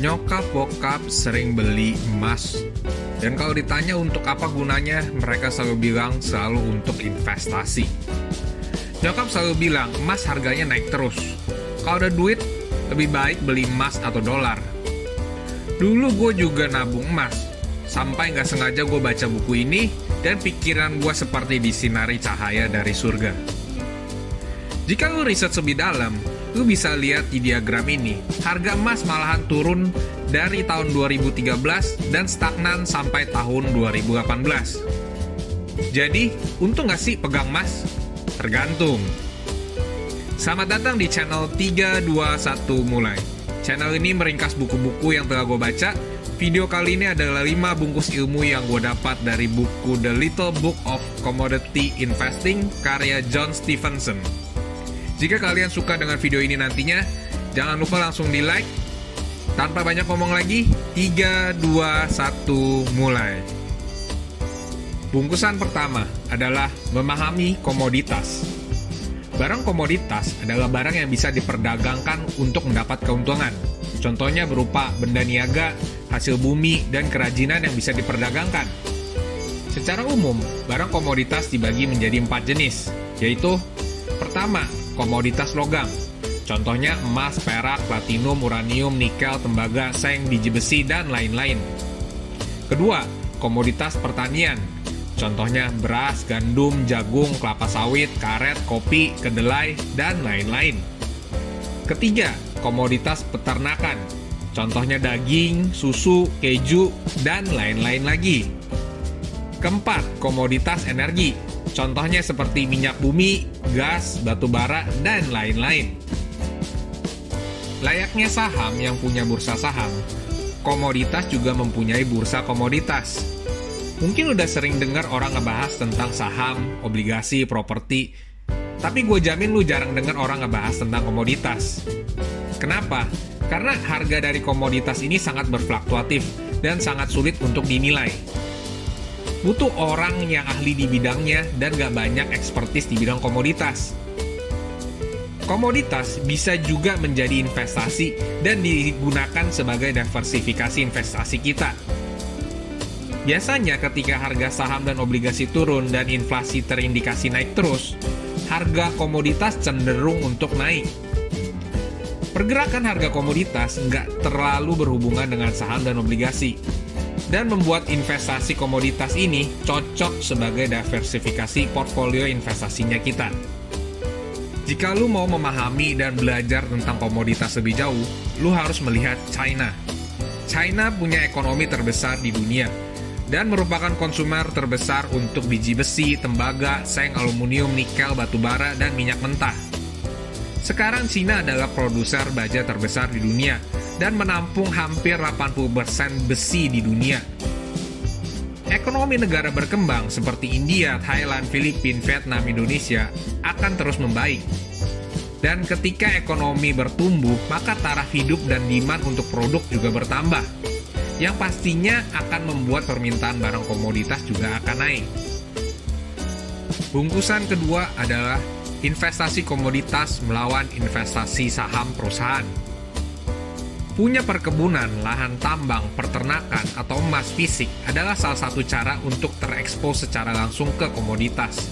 Nyokap bokap sering beli emas. Dan kalau ditanya untuk apa gunanya, mereka selalu bilang selalu untuk investasi. Nyokap selalu bilang emas harganya naik terus. Kalau ada duit, lebih baik beli emas atau dolar. Dulu gue juga nabung emas. Sampai nggak sengaja gue baca buku ini, dan pikiran gue seperti disinari cahaya dari surga. Jika lu riset lebih dalam, lu bisa lihat di diagram ini, harga emas malahan turun dari tahun 2013 dan stagnan sampai tahun 2018. Jadi, untung nggak sih pegang emas? Tergantung. Selamat datang di channel 321 Mulai. Channel ini meringkas buku-buku yang telah gue baca. Video kali ini adalah 5 bungkus ilmu yang gue dapat dari buku The Little Book of Commodity Investing karya John Stevenson. Jika kalian suka dengan video ini nantinya, jangan lupa langsung di like. Tanpa banyak ngomong lagi, 3, 2, 1, mulai. Bungkusan pertama adalah memahami komoditas. Barang komoditas adalah barang yang bisa diperdagangkan untuk mendapat keuntungan. Contohnya berupa benda niaga, hasil bumi, dan kerajinan yang bisa diperdagangkan. Secara umum, barang komoditas dibagi menjadi 4 jenis, yaitu pertama, komoditas logam. Contohnya emas, perak, platinum, uranium, nikel, tembaga, seng, biji besi, dan lain-lain. Kedua, komoditas pertanian. Contohnya beras, gandum, jagung, kelapa sawit, karet, kopi, kedelai, dan lain-lain. Ketiga, komoditas peternakan. Contohnya daging, susu, keju, dan lain-lain lagi. Keempat, komoditas energi. Contohnya seperti minyak bumi, gas, batu bara, dan lain-lain. Layaknya saham yang punya bursa saham, komoditas juga mempunyai bursa komoditas. Mungkin udah sering dengar orang ngebahas tentang saham, obligasi, properti, tapi gue jamin lu jarang dengar orang ngebahas tentang komoditas. Kenapa? Karena harga dari komoditas ini sangat berfluktuatif dan sangat sulit untuk dinilai. Butuh orang yang ahli di bidangnya dan gak banyak ekspertis di bidang komoditas. Komoditas bisa juga menjadi investasi dan digunakan sebagai diversifikasi investasi kita. Biasanya ketika harga saham dan obligasi turun dan inflasi terindikasi naik terus, harga komoditas cenderung untuk naik. Pergerakan harga komoditas nggak terlalu berhubungan dengan saham dan obligasi, dan membuat investasi komoditas ini cocok sebagai diversifikasi portfolio investasinya kita. Jika lu mau memahami dan belajar tentang komoditas lebih jauh, lu harus melihat China. China punya ekonomi terbesar di dunia, dan merupakan konsumer terbesar untuk biji besi, tembaga, seng, aluminium, nikel, batu bara, dan minyak mentah. Sekarang China adalah produser baja terbesar di dunia, dan menampung hampir 80% besi di dunia. Ekonomi negara berkembang seperti India, Thailand, Filipina, Vietnam, Indonesia akan terus membaik. Dan ketika ekonomi bertumbuh, maka taraf hidup dan demand untuk produk juga bertambah, yang pastinya akan membuat permintaan barang komoditas juga akan naik. Bungkusan kedua adalah investasi komoditas melawan investasi saham perusahaan. Punya perkebunan, lahan tambang, peternakan, atau emas fisik adalah salah satu cara untuk terekspos secara langsung ke komoditas.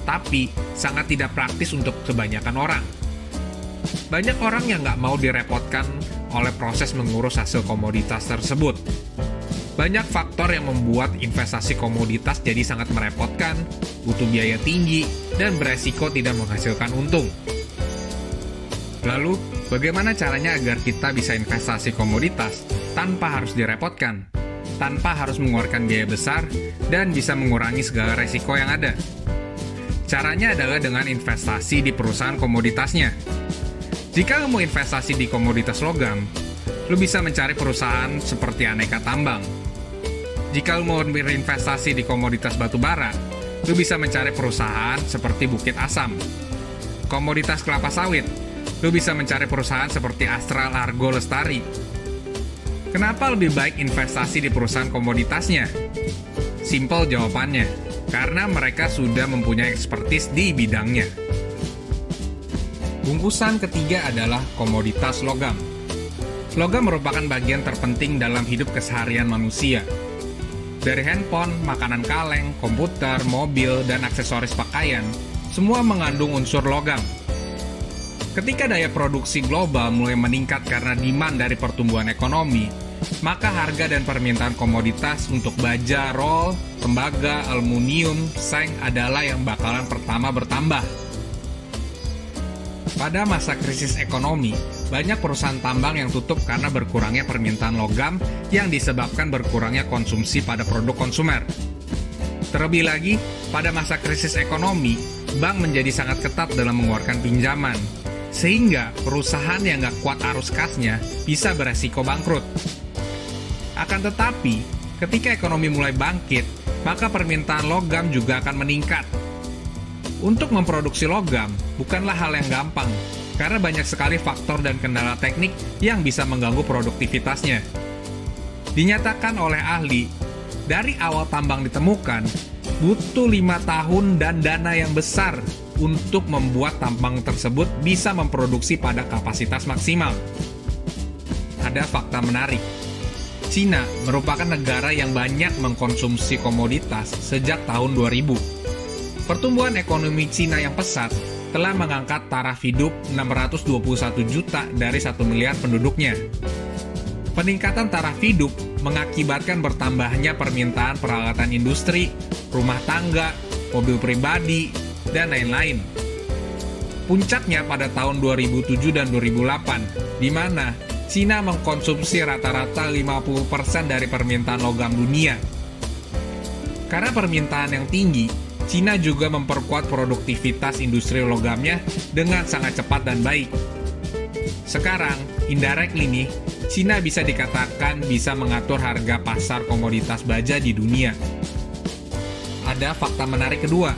Tapi, sangat tidak praktis untuk kebanyakan orang. Banyak orang yang nggak mau direpotkan oleh proses mengurus hasil komoditas tersebut. Banyak faktor yang membuat investasi komoditas jadi sangat merepotkan, butuh biaya tinggi, dan beresiko tidak menghasilkan untung. Lalu, bagaimana caranya agar kita bisa investasi komoditas tanpa harus direpotkan, tanpa harus mengeluarkan biaya besar, dan bisa mengurangi segala resiko yang ada? Caranya adalah dengan investasi di perusahaan komoditasnya. Jika lo mau investasi di komoditas logam, lo bisa mencari perusahaan seperti Aneka Tambang. Jika lo mau berinvestasi di komoditas batu bara, lo bisa mencari perusahaan seperti Bukit Asam. Komoditas kelapa sawit, lo bisa mencari perusahaan seperti Astral Argo Lestari. Kenapa lebih baik investasi di perusahaan komoditasnya? Simpel jawabannya, karena mereka sudah mempunyai ekspertis di bidangnya. Bungkusan ketiga adalah komoditas logam. Logam merupakan bagian terpenting dalam hidup keseharian manusia. Dari handphone, makanan kaleng, komputer, mobil, dan aksesoris pakaian, semua mengandung unsur logam. Ketika daya produksi global mulai meningkat karena demand dari pertumbuhan ekonomi, maka harga dan permintaan komoditas untuk baja, roll, tembaga, aluminium, seng adalah yang bakalan pertama bertambah. Pada masa krisis ekonomi, banyak perusahaan tambang yang tutup karena berkurangnya permintaan logam yang disebabkan berkurangnya konsumsi pada produk konsumer. Terlebih lagi, pada masa krisis ekonomi, bank menjadi sangat ketat dalam mengeluarkan pinjaman, sehingga perusahaan yang nggak kuat arus kasnya bisa beresiko bangkrut. Akan tetapi, ketika ekonomi mulai bangkit, maka permintaan logam juga akan meningkat. Untuk memproduksi logam bukanlah hal yang gampang, karena banyak sekali faktor dan kendala teknik yang bisa mengganggu produktivitasnya. Dinyatakan oleh ahli, dari awal tambang ditemukan, butuh 5 tahun dan dana yang besar untuk membuat tambang tersebut bisa memproduksi pada kapasitas maksimal. Ada fakta menarik. Cina merupakan negara yang banyak mengkonsumsi komoditas sejak tahun 2000. Pertumbuhan ekonomi Cina yang pesat telah mengangkat taraf hidup 621 juta dari 1 miliar penduduknya. Peningkatan taraf hidup mengakibatkan bertambahnya permintaan peralatan industri, rumah tangga, mobil pribadi, dan lain-lain. Puncaknya pada tahun 2007 dan 2008, di mana Cina mengkonsumsi rata-rata 50% dari permintaan logam dunia. Karena permintaan yang tinggi, Cina juga memperkuat produktivitas industri logamnya dengan sangat cepat dan baik. Sekarang, indirectly nih, Cina bisa dikatakan bisa mengatur harga pasar komoditas baja di dunia. Ada fakta menarik kedua.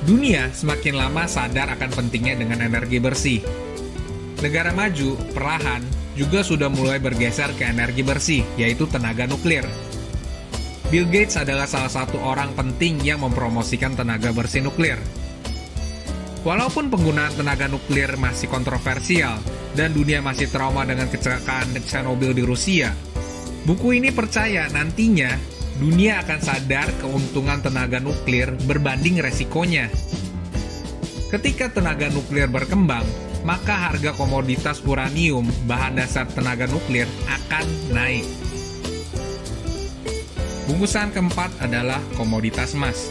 Dunia semakin lama sadar akan pentingnya dengan energi bersih. Negara maju, perlahan, juga sudah mulai bergeser ke energi bersih, yaitu tenaga nuklir. Bill Gates adalah salah satu orang penting yang mempromosikan tenaga bersih nuklir. Walaupun penggunaan tenaga nuklir masih kontroversial dan dunia masih trauma dengan kecelakaan Chernobyl di Rusia, buku ini percaya nantinya dunia akan sadar keuntungan tenaga nuklir berbanding resikonya. Ketika tenaga nuklir berkembang, maka harga komoditas uranium, bahan dasar tenaga nuklir, akan naik. Bungkusan keempat adalah komoditas emas.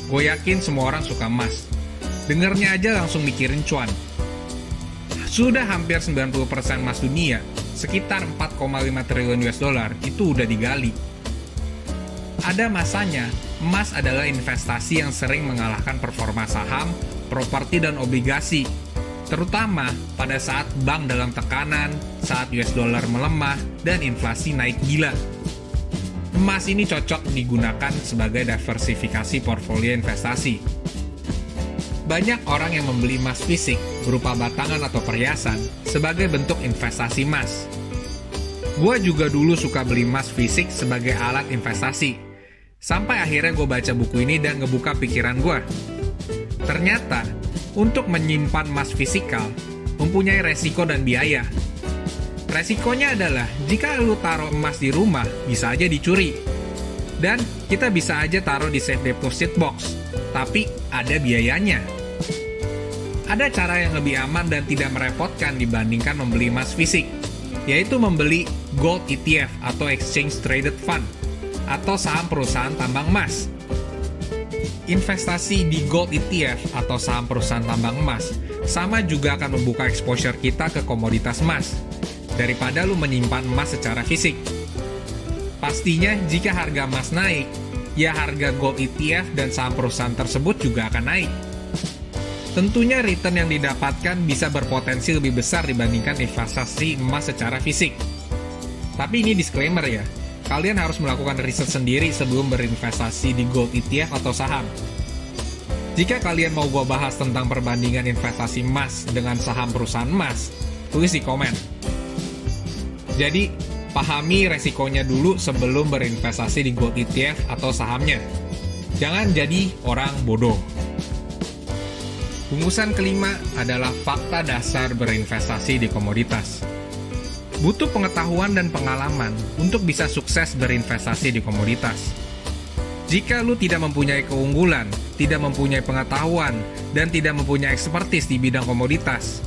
Gue yakin semua orang suka emas. Dengernya aja langsung mikirin cuan. Sudah hampir 90% emas dunia, sekitar 4,5 triliun US dollar, itu udah digali. Ada masanya, emas adalah investasi yang sering mengalahkan performa saham, properti, dan obligasi. Terutama pada saat bank dalam tekanan, saat US dollar melemah, dan inflasi naik gila. Emas ini cocok digunakan sebagai diversifikasi portfolio investasi. Banyak orang yang membeli emas fisik berupa batangan atau perhiasan sebagai bentuk investasi emas. Gue juga dulu suka beli emas fisik sebagai alat investasi. Sampai akhirnya gue baca buku ini dan ngebuka pikiran gue. Ternyata, untuk menyimpan emas fisikal mempunyai resiko dan biaya. Resikonya adalah, jika lu taruh emas di rumah, bisa aja dicuri. Dan kita bisa aja taruh di safe deposit box, tapi ada biayanya. Ada cara yang lebih aman dan tidak merepotkan dibandingkan membeli emas fisik, yaitu membeli gold ETF atau Exchange Traded Fund, atau saham perusahaan tambang emas. Investasi di gold ETF atau saham perusahaan tambang emas sama juga akan membuka exposure kita ke komoditas emas, daripada lu menyimpan emas secara fisik. Pastinya jika harga emas naik, ya harga gold ETF dan saham perusahaan tersebut juga akan naik. Tentunya return yang didapatkan bisa berpotensi lebih besar dibandingkan investasi emas secara fisik. Tapi ini disclaimer ya, kalian harus melakukan riset sendiri sebelum berinvestasi di gold ETF atau saham. Jika kalian mau gue bahas tentang perbandingan investasi emas dengan saham perusahaan emas, tulis di komen. Jadi, pahami resikonya dulu sebelum berinvestasi di gold ETF atau sahamnya. Jangan jadi orang bodoh. Bungkusan kelima adalah fakta dasar berinvestasi di komoditas. Butuh pengetahuan dan pengalaman untuk bisa sukses berinvestasi di komoditas. Jika lu tidak mempunyai keunggulan, tidak mempunyai pengetahuan, dan tidak mempunyai ekspertis di bidang komoditas,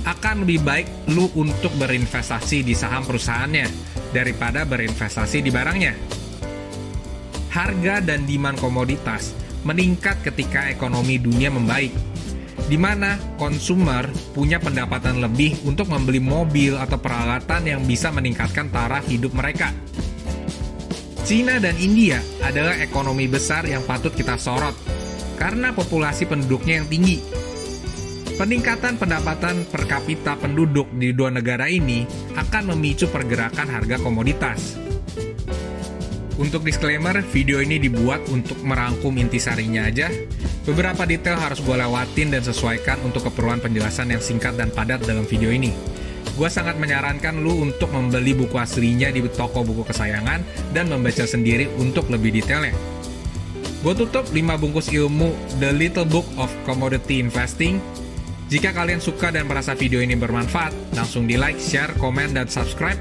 akan lebih baik lu untuk berinvestasi di saham perusahaannya daripada berinvestasi di barangnya. Harga dan demand komoditas meningkat ketika ekonomi dunia membaik, di mana konsumer punya pendapatan lebih untuk membeli mobil atau peralatan yang bisa meningkatkan taraf hidup mereka. Cina dan India adalah ekonomi besar yang patut kita sorot karena populasi penduduknya yang tinggi. Peningkatan pendapatan per kapita penduduk di dua negara ini akan memicu pergerakan harga komoditas. Untuk disclaimer, video ini dibuat untuk merangkum intisarinya aja. Beberapa detail harus gue lewatin dan sesuaikan untuk keperluan penjelasan yang singkat dan padat dalam video ini. Gue sangat menyarankan lu untuk membeli buku aslinya di toko buku kesayangan dan membaca sendiri untuk lebih detailnya. Gue tutup 5 bungkus ilmu The Little Book of Commodity Investing. Jika kalian suka dan merasa video ini bermanfaat, langsung di like, share, komen, dan subscribe.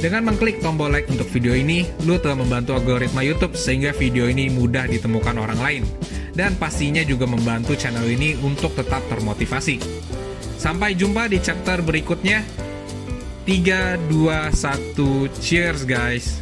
Dengan mengklik tombol like untuk video ini, lu telah membantu algoritma YouTube sehingga video ini mudah ditemukan orang lain. Dan pastinya juga membantu channel ini untuk tetap termotivasi. Sampai jumpa di chapter berikutnya. 3, 2, 1, cheers guys!